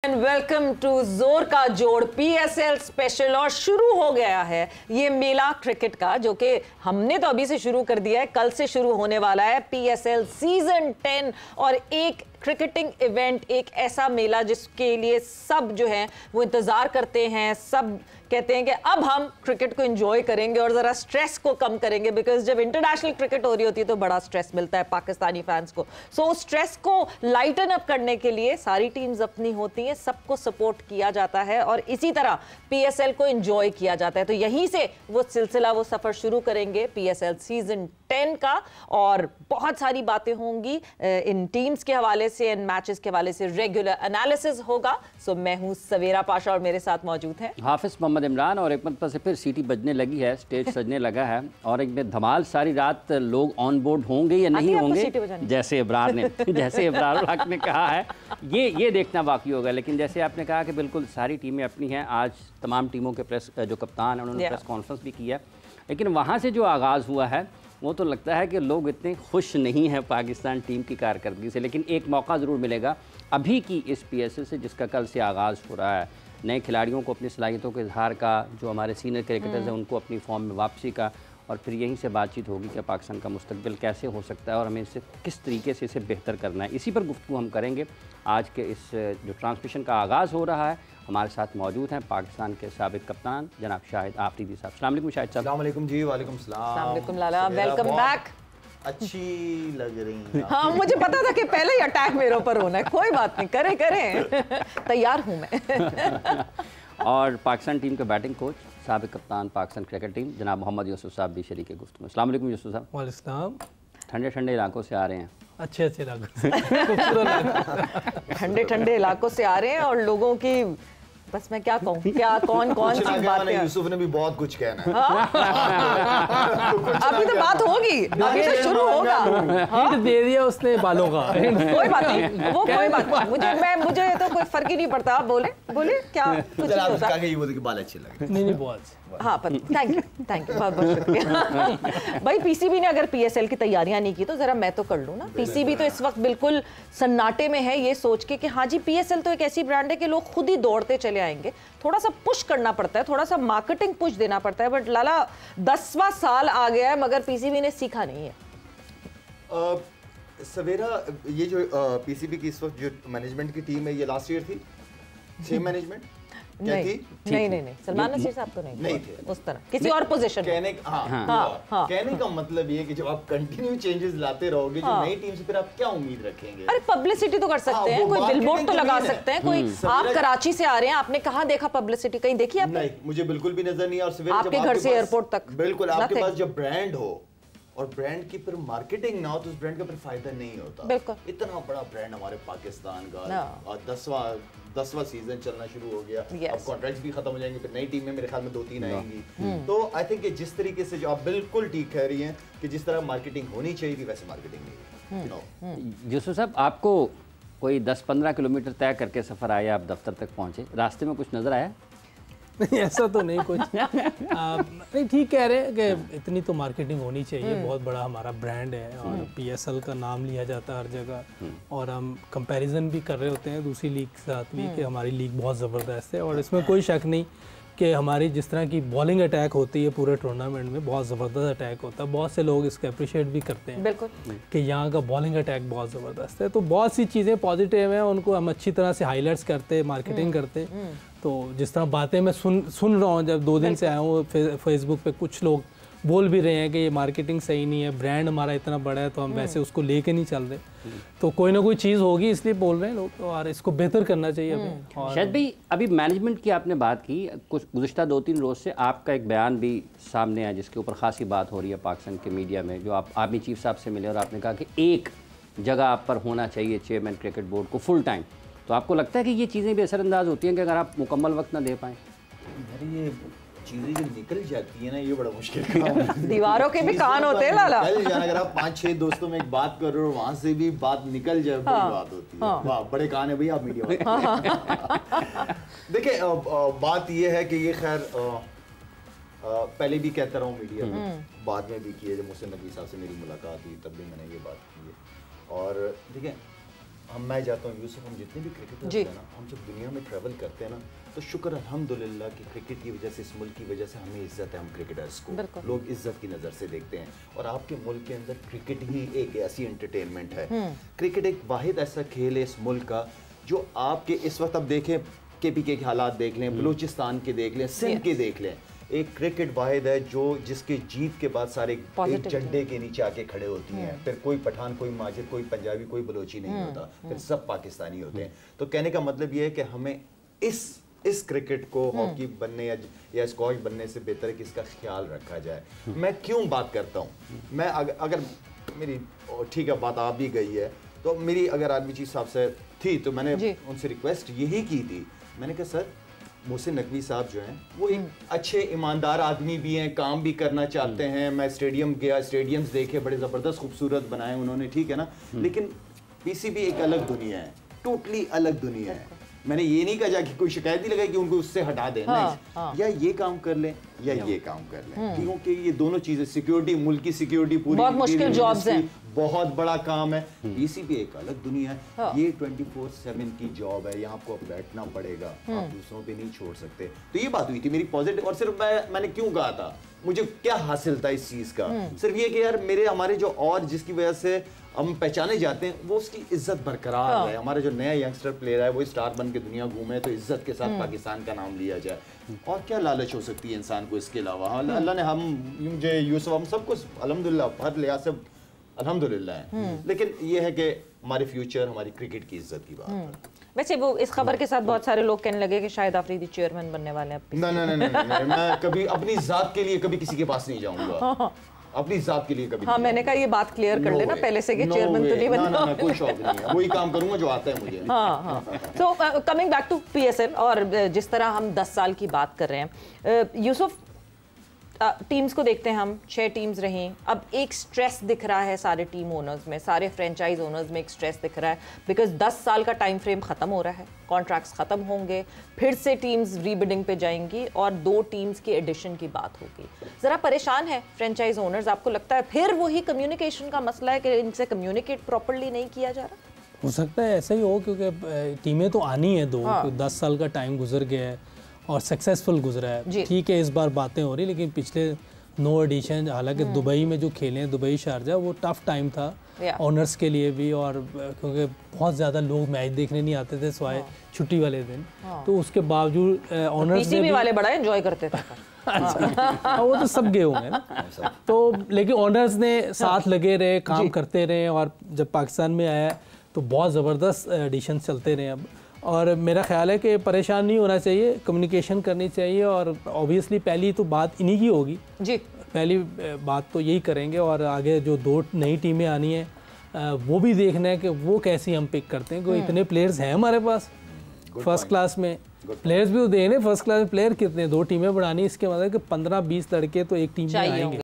And welcome to जोर का जोड़ पीएसएल स्पेशल। और शुरू हो गया है ये मेला क्रिकेट का, जो कि हमने तो अभी से शुरू कर दिया है, कल से शुरू होने वाला है पीएसएल सीजन 10। और एक क्रिकेटिंग इवेंट, एक ऐसा मेला जिसके लिए सब जो है वो इंतजार करते हैं। सब कहते हैं कि अब हम क्रिकेट को एंजॉय करेंगे और जरा स्ट्रेस को कम करेंगे, बिकॉज जब इंटरनेशनल क्रिकेट हो रही होती है तो बड़ा स्ट्रेस मिलता है पाकिस्तानी फैंस को। सो स्ट्रेस को लाइटन अप करने के लिए सारी टीम्स अपनी होती हैं, सबको सपोर्ट किया जाता है और इसी तरह पीएसएल को एंजॉय किया जाता है। तो यहीं से वो सिलसिला, वो सफर शुरू करेंगे पीएसएल सीजन 10 का। और बहुत सारी बातें होंगी इन टीम्स के हवाले से, इन मैचेस के हवाले से रेगुलर एनालिसिस होगा। सो मैं हूं सवेरा पाशा और मेरे साथ मौजूद हैं हाफिज मोहम्मद इमरान। और एक मरतबा से फिर सीटी बजने लगी है, स्टेज सजने लगा है और एक में धमाल। सारी रात लोग ऑन बोर्ड होंगे या नहीं होंगे, जैसे इब्रार हक ने कहा है, ये देखना बाकी होगा। लेकिन जैसे आपने कहा कि बिल्कुल सारी टीमें अपनी हैं। आज तमाम टीमों के प्रेस जो कप्तान हैं उन्होंने प्रेस कॉन्फ्रेंस भी किया, लेकिन वहाँ से जो आगाज़ हुआ है वो तो लगता है कि लोग इतने खुश नहीं हैं पाकिस्तान टीम की कारकर्दगी से। लेकिन एक मौका ज़रूर मिलेगा अभी की इस पीएसएल से, जिसका कल से आगाज़ हो रहा है। नए खिलाड़ियों को अपनी सलाहियतों के इजहार का, जो हमारे सीनियर क्रिकेटर्स हैं उनको अपनी फॉर्म में वापसी का, और फिर यहीं से बातचीत होगी कि पाकिस्तान का मुस्तकबिल कैसे हो सकता है और हमें इसे किस तरीके से इसे बेहतर करना है। इसी पर गुफ्तगू हम करेंगे। आज के इस जो ट्रांसमिशन का आगाज़ हो रहा है, हमारे साथ मौजूद हैं पाकिस्तान के साबिक कप्तान जनाब शाहिद आफरीदी साहब। अस्सलाम वालेकुम शाहिद साहब। अस्सलाम वालेकुम जी। वालेकुम सलाम। अस्सलाम वालेकुम लाला, वेलकम बैक। अच्छी लग रही हैं। हाँ, मुझे पता था कि पहले ही अटैक मेरे ऊपर होना है। कोई बात नहीं, करें तैयार हूँ मैं। और पाकिस्तान टीम के बैटिंग कोच, साबिक कप्तान पाकिस्तान क्रिकेट टीम जनाब मोहम्मद यूसुफ साहब भी शरीक गुफ्तगू। अस्सलाम वालेकुम यूसुफ साहब। वालेकुम। ठंडे ठंडे इलाकों से आ रहे हैं। अच्छे इलाकों से ठंडे ठंडे इलाकों से आ रहे हैं और लोगों की, बस मैं क्या कहूँ, क्या कौन सी बातें। यूसुफ ने भी बहुत कुछ कहना है। अभी तो बात होगी, अभी तो शुरू होगा। हिंट दे दिया उसने बालों का। कोई बात नहीं, वो कोई बात नहीं, मुझे तो कोई फर्क ही नहीं पड़ता। आप बोले क्या कुछ नहीं होता। ये बाल अच्छे लगे। नहीं बहुत। हाँ, थैंक यू बहुत बहुत शुक्रिया। भाई पीसीबी ने अगर पीएसएल की तैयारियां नहीं की तो जरा मैं तो कर लूँ ना। पीसीबी तो इस वक्त बिल्कुल सन्नाटे में है, ये सोच के कि हाँ जी पीएसएल तो एक ऐसी ब्रांड है कि लोग खुद ही दौड़ते चले आएंगे। थोड़ा सा पुश करना पड़ता है, थोड़ा सा मार्केटिंग पुश देना पड़ता है। बट लाला 10वां साल आ गया है मगर पीसीबी ने सीखा नहीं है। सवेरा, ये जो पीसीबी की इस वक्त जो मैनेजमेंट की टीम है, ये लास्ट ईयर थी सेम मैनेजमेंट? नहीं, सलमान नसीर साहब तो नहीं थे उस तरह, किसी और पोजीशन कहने का मतलब ये कि जब आप कंटिन्यू चेंजेस लाते रहोगे जो नई टीम से, फिर आप क्या उम्मीद रखेंगे? अरे पब्लिसिटी तो कर सकते हैं, कोई बिलबोर्ड तो लगा सकते हैं। कोई आप कराची से आ रहे हैं, आपने कहाँ देखा पब्लिसिटी? कहीं देखी आपने? नहीं, मुझे बिल्कुल भी नजर नहीं। और आपके घर से एयरपोर्ट तक बिल्कुल, आपके पास जब ब्रांड हो और ब्रांड की फिर मार्केटिंग ना हो तो उस ब्रांड का फिर फायदा नहीं होता। बिल्कुल। इतना बड़ा ब्रांड हमारे पाकिस्तान का, और 10वां सीजन चलना शुरू हो गया। अब कॉन्ट्रैक्ट्स भी खत्म हो जाएंगे, फिर नई टीम में मेरे ख्याल में 2-3 आएंगी। तो आई थिंक जिस तरीके से जो आप बिल्कुल ठीक कह रही हैं कि जिस तरह मार्केटिंग होनी चाहिए थी वैसे मार्केटिंग नहीं है। यूसुफ साहब, आपको कोई 10-15 किलोमीटर तय करके सफ़र आया, आप दफ्तर तक पहुँचे, रास्ते में कुछ नज़र आया? नहीं, ऐसा तो नहीं कुछ। नहीं, ठीक कह रहे हैं कि इतनी तो मार्केटिंग होनी चाहिए। बहुत बड़ा हमारा ब्रांड है और पीएसएल का नाम लिया जाता है हर जगह। और हम कंपैरिजन भी कर रहे होते हैं दूसरी लीग के साथ भी कि हमारी लीग बहुत ज़बरदस्त है। और इसमें कोई शक नहीं कि हमारी जिस तरह की बॉलिंग अटैक होती है पूरे टूर्नामेंट में, बहुत ज़बरदस्त अटैक होता है। बहुत से लोग इसको अप्रिशिएट भी करते हैं बिल्कुल कि यहाँ का बॉलिंग अटैक बहुत ज़बरदस्त है। तो बहुत सी चीज़ें पॉजिटिव हैं, उनको हम अच्छी तरह से हाईलाइट्स करते, मार्केटिंग करते। तो जिस तरह बातें मैं सुन रहा हूँ, जब 2 दिन से आया हूँ, फेसबुक पे कुछ लोग बोल भी रहे हैं कि ये मार्केटिंग सही नहीं है, ब्रांड हमारा इतना बड़ा है तो हम वैसे उसको लेके नहीं चल रहे। तो कोई ना कोई चीज़ होगी, इसलिए बोल रहे हैं लोग, और इसको बेहतर करना चाहिए अभी। और शायद भाई, अभी मैनेजमेंट की आपने बात की, कुछ गुज़िश्ता 2-3 रोज़ से आपका एक बयान भी सामने आया जिसके ऊपर ख़ासी बात हो रही है पाकिस्तान के मीडिया में, जो आप आर्मी चीफ साहब से मिले और आपने कहा कि एक जगह आप पर होना चाहिए चेयरमैन क्रिकेट बोर्ड को फुल टाइम। तो आपको लगता है कि ये चीज़ें भी असरअंदाज होती हैं कि अगर आप मुकम्मल वक्त ना दे पाएँ? ये चीजें जो निकल जाती है ना, ये बड़ा मुश्किल काम है। दीवारों के भी कान होते हैं लाला। अगर आप 5-6 दोस्तों में एक बात कर रहे हो, वहां से भी बात निकल जाए, बड़ी बात होती है। वाह, बड़े कान है भैया आप मीडिया वाले। देखिए, बात ये है कि ये खैर पहले भी कहता रहा हूँ मीडिया में, बाद में भी किया, जब मुझसे नबी साहब से मेरी मुलाकात हुई तब भी मैंने ये बात की है। और देखिए, मैं जाता हूँ यूसुफ, हम जितने भी क्रिकेटर्स हैं ना, हम जब दुनिया में ट्रैवल करते हैं ना, तो शुक्र अल्हम्दुलिल्लाह कि क्रिकेट की वजह से, इस मुल्क की वजह से हमें इज्जत है, हम क्रिकेटर्स को लोग इज्जत की नज़र से देखते हैं। और आपके मुल्क के अंदर क्रिकेट ही एक ऐसी एंटरटेनमेंट है, क्रिकेट एक वाहिद ऐसा खेल है इस मुल्क का जो आपके इस वक्त, अब देखें KPK के हालात देख लें, बलूचिस्तान के देख लें, सिंध के देख लें, एक क्रिकेट वाहिद है जो जिसके जीत के बाद सारे एक झंडे के नीचे आके खड़े होती हैं। फिर कोई पठान, कोई माजिद, कोई पंजाबी, कोई बलोची नहीं होता, फिर सब पाकिस्तानी होते हैं। तो कहने का मतलब ये है कि हमें इस क्रिकेट को हॉकी बनने या स्क्वॉश बनने से बेहतर है कि इसका ख्याल रखा जाए। मैं क्यों बात करता हूँ, मैं अगर मेरी ठीक है बात आ भी गई है, तो मेरी अगर आर्मी चीफ साहब से थी तो मैंने उनसे रिक्वेस्ट यही की थी, मैंने कहा सर मोहसिन नकवी साहब जो हैं वो एक अच्छे ईमानदार आदमी भी हैं, काम भी करना चाहते हैं। मैं स्टेडियम गया, स्टेडियम्स देखे, बड़े ज़बरदस्त खूबसूरत बनाए उन्होंने, ठीक है ना, लेकिन PCB एक अलग दुनिया है, टोटली अलग दुनिया है। मैंने ये नहीं कहा कि कोई शिकायत ही लगाई कि उनको उससे हटा दें, या ये काम कर लें या ये काम कर लें, क्योंकि ये दोनों चीज़ें, सिक्योरिटी, मुल्क की सिक्योरिटी पूरी, बहुत मुश्किल जॉब्स हैं, बहुत बड़ा काम है। PCB एक अलग दुनिया है, ये 24/7 की जॉब है, यहाँ आपको बैठना पड़ेगा, आप दूसरों पे नहीं छोड़ सकते। तो ये बात हुई थी मेरी पॉजिटिव। और सिर्फ मैंने क्यों कहा था, मुझे क्या हासिल था इस चीज़ का, सिर्फ ये कि यार हमारे जो और जिसकी वजह से हम पहचाने जाते हैं वो उसकी इज्जत बरकरार है। हमारा जो नया यंगस्टर प्लेयर है वो स्टार बन के दुनिया घूमे तो इज्जत के साथ पाकिस्तान का नाम लिया जाए। और क्या लालच हो सकती है इंसान को इसके अलावा। अल्लाह ने मुझे यूसुफ हम सब कुछ अल्हम्दुलिल्लाह हर लिहाज से अल्हम्दुलिल्लाह है, लेकिन ये है कि हमारे फ्यूचर, हमारी क्रिकेट की इज्जत की बात है। वैसे वो इस खबर के साथ बहुत सारे लोग कहने लगे कि शाहिद आफरीदी चेयरमैन बनने वाले हैं। नहीं, मैं कभी अपनी जात के लिए कभी किसी के पास नहीं जाऊंगा, अपनी जात के लिए कभी। हाँ, मैंने कहा ये बात क्लियर कर लेना पहले से कि चेयरमैन तो नहीं बनना। ना, कोई शौक नहीं है, वही काम करूंगा जो आता है मुझे। हाँ। तो कमिंग बैक टू PSL, और जिस तरह हम 10 साल की बात कर रहे हैं, यूसुफ टीम्स को देखते हैं हम, 6 टीम्स रहीं, अब एक स्ट्रेस दिख रहा है सारे टीम ओनर्स में, सारे फ्रेंचाइज ओनर्स में एक स्ट्रेस दिख रहा है, बिकॉज 10 साल का टाइम फ्रेम ख़त्म हो रहा है, कॉन्ट्रैक्ट्स ख़त्म होंगे, फिर से टीम्स रीबिडिंग पे जाएंगी और 2 टीम्स की एडिशन की बात होगी। ज़रा परेशान है फ्रेंचाइज ओनर्स, आपको लगता है फिर वही कम्युनिकेशन का मसला है कि इनसे कम्युनिकेट प्रॉपरली नहीं किया जा रहा? हो सकता है ऐसा ही हो, क्योंकि टीमें तो आनी है 2, 10 साल का टाइम गुजर गया है और सक्सेसफुल गुजरा है। ठीक है, इस बार बातें हो रही, लेकिन पिछले 9 एडिशन, हालांकि दुबई में जो खेले हैं, दुबई शारजा, वो टफ टाइम था ओनर्स के लिए भी, और क्योंकि बहुत ज़्यादा लोग मैच देखने नहीं आते थे सिवाय छुट्टी वाले दिन, तो उसके बावजूद ओनर्स PCB वाले बड़ा एंजॉय करते थे। वो तो सब गए होंगे ना, तो लेकिन ओनर्स ने साथ लगे रहे, काम करते रहे, और जब पाकिस्तान में आया तो बहुत ज़बरदस्त एडिशन चलते रहे अब। और मेरा ख्याल है कि परेशान नहीं होना चाहिए, कम्युनिकेशन करनी चाहिए, और ऑब्वियसली पहली तो बात इन्हीं की होगी जी, पहली बात तो यही करेंगे, और आगे जो 2 नई टीमें आनी है वो भी देखना है कि वो कैसी हम पिक करते हैं, क्योंकि इतने प्लेयर्स हैं हमारे पास फर्स्ट क्लास में, प्लेयर्स भी तो देखने फर्स्ट क्लास में प्लेयर कितने, 2 टीमें बनानी, इसके मतलब कि 15-20 लड़के तो एक टीम में आएंगे।